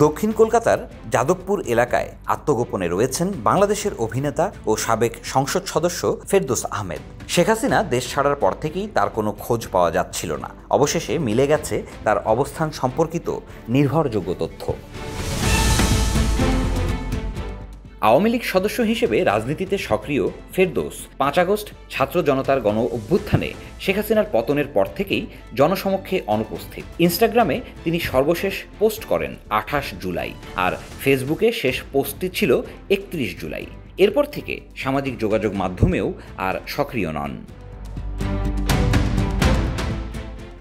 দক্ষিণ কলকাতার যাদবপুর এলাকায় আত্মগোপনে রয়েছেন বাংলাদেশের অভিনেতা ও সাবেক সংসদ সদস্য ফেরদৌস আহমেদ। শেখ হাসিনা দেশ ছাড়ার পর থেকেই তার কোনো খোঁজ পাওয়া যাচ্ছিল না। অবশেষে মিলে গেছে তার অবস্থান সম্পর্কিত নির্ভরযোগ্য তথ্য। আওয়ামী লীগ সদস্য হিসেবে রাজনীতিতে সক্রিয় ফেরদৌস ৫ আগস্ট ছাত্র জনতার গণ অভ্যুত্থানে শেখ হাসিনার পতনের পর থেকেই জনসমক্ষে অনুপস্থিত। ইনস্টাগ্রামে তিনি সর্বশেষ পোস্ট করেন ২৮ জুলাই, আর ফেসবুকে শেষ পোস্টটি ছিল ৩১ জুলাই। এরপর থেকে সামাজিক যোগাযোগ মাধ্যমেও আর সক্রিয় নন।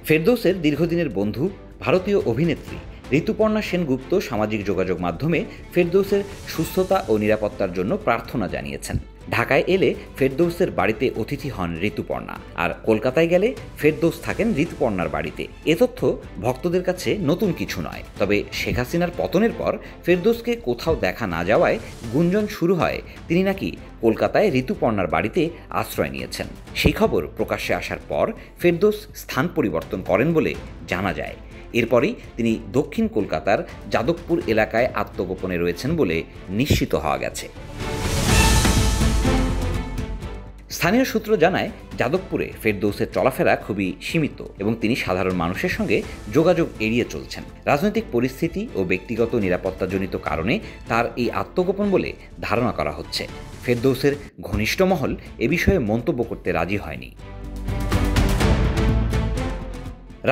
ফেরদৌসের দীর্ঘদিনের বন্ধু ভারতীয় অভিনেত্রী ঋতুপর্ণা সেনগুপ্ত সামাজিক যোগাযোগ মাধ্যমে ফেরদৌসের সুস্থতা ও নিরাপত্তার জন্য প্রার্থনা জানিয়েছেন। ঢাকায় এলে ফেরদৌসের বাড়িতে অতিথি হন ঋতুপর্ণা, আর কলকাতায় গেলে ফেরদৌস থাকেন ঋতুপর্ণার বাড়িতে। এ তথ্য ভক্তদের কাছে নতুন কিছু নয়। তবে শেখ হাসিনার পতনের পর ফেরদৌসকে কোথাও দেখা না যাওয়ায় গুঞ্জন শুরু হয় তিনি নাকি কলকাতায় ঋতুপর্ণার বাড়িতে আশ্রয় নিয়েছেন। সেই খবর প্রকাশ্যে আসার পর ফেরদৌস স্থান পরিবর্তন করেন বলে জানা যায়। এরপরই তিনি দক্ষিণ কলকাতার যাদবপুর এলাকায় আত্মগোপনে রয়েছেন বলে নিশ্চিত হওয়া গেছে। স্থানীয় সূত্র জানায়, যাদবপুরে ফেরদৌসের চলাফেরা খুবই সীমিত এবং তিনি সাধারণ মানুষের সঙ্গে যোগাযোগ এড়িয়ে চলছেন। রাজনৈতিক পরিস্থিতি ও ব্যক্তিগত নিরাপত্তাজনিত কারণে তার এই আত্মগোপন বলে ধারণা করা হচ্ছে। ফেরদৌসের ঘনিষ্ঠ মহল এ বিষয়ে মন্তব্য করতে রাজি হয়নি।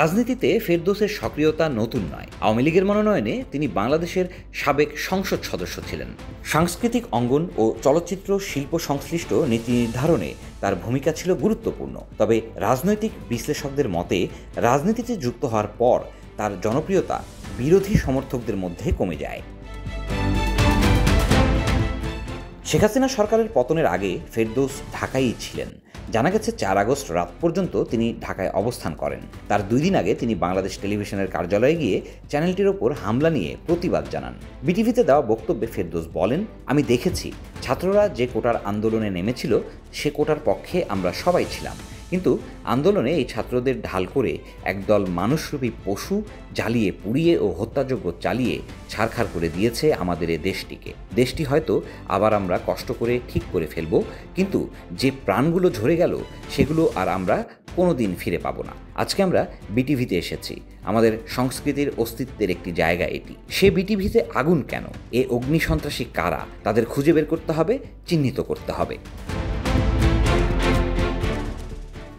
রাজনীতিতে ফেরদৌসের সক্রিয়তা নতুন নয়। আওয়ামী লীগের মনোনয়নে তিনি বাংলাদেশের সাবেক সংসদ সদস্য ছিলেন। সাংস্কৃতিক অঙ্গন ও চলচ্চিত্র শিল্প সংশ্লিষ্ট নীতি নির্ধারণে তার ভূমিকা ছিল গুরুত্বপূর্ণ। তবে রাজনৈতিক বিশ্লেষকদের মতে রাজনীতিতে যুক্ত হওয়ার পর তার জনপ্রিয়তা বিরোধী সমর্থকদের মধ্যে কমে যায়। শেখ হাসিনা সরকারের পতনের আগে ফেরদৌস ঢাকায়ই ছিলেন। জানা গেছে ৪ আগস্ট রাত পর্যন্ত তিনি ঢাকায় অবস্থান করেন। তার ২ দিন আগে তিনি বাংলাদেশ টেলিভিশনের কার্যালয়ে গিয়ে চ্যানেলটির ওপর হামলা নিয়ে প্রতিবাদ জানান। বিটিভিতে দেওয়া বক্তব্যে ফেরদৌস বলেন, আমি দেখেছি ছাত্ররা যে কোটার আন্দোলনে নেমেছিল সে কোটার পক্ষে আমরা সবাই ছিলাম, কিন্তু আন্দোলনে এই ছাত্রদের ঢাল করে একদল মানুষরূপী পশু জ্বালিয়ে পুড়িয়ে ও হত্যাযজ্ঞ চালিয়ে ছারখার করে দিয়েছে আমাদের এ দেশটিকে। দেশটি হয়তো আবার আমরা কষ্ট করে ঠিক করে ফেলব, কিন্তু যে প্রাণগুলো ঝরে গেল সেগুলো আর আমরা কোনো দিন ফিরে পাবো না। আজকে আমরা বিটিভিতে এসেছি, আমাদের সংস্কৃতির অস্তিত্বের একটি জায়গা এটি। সে বিটিভিতে আগুন কেন? এ অগ্নি সন্ত্রাসী কারা? তাদের খুঁজে বের করতে হবে, চিহ্নিত করতে হবে।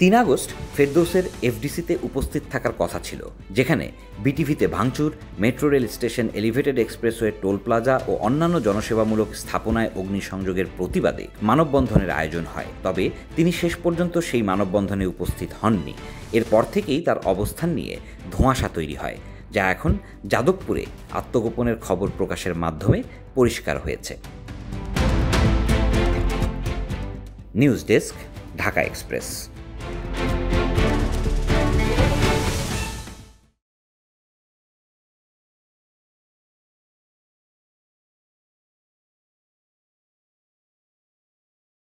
৩ আগস্ট ফেরদৌসের এফডিসিতে উপস্থিত থাকার কথা ছিল, যেখানে বিটিভিতে ভাঙচুর, metro rail station, elevated expressway, toll plaza ও অন্যান্য জনসেবামূলক স্থাপনায় অগ্নিসংযোগের প্রতিবাদে মানববন্ধনের আয়োজন হয়। তবে তিনি শেষ পর্যন্ত সেই মানববন্ধনে উপস্থিত হননি। এরপর থেকেই তার অবস্থান নিয়ে ধোঁয়াশা তৈরি হয়, যা এখন যাদবপুরে আত্মগোপনের খবর প্রকাশের মাধ্যমে পরিষ্কার হয়েছে। News desk, Dhaka express.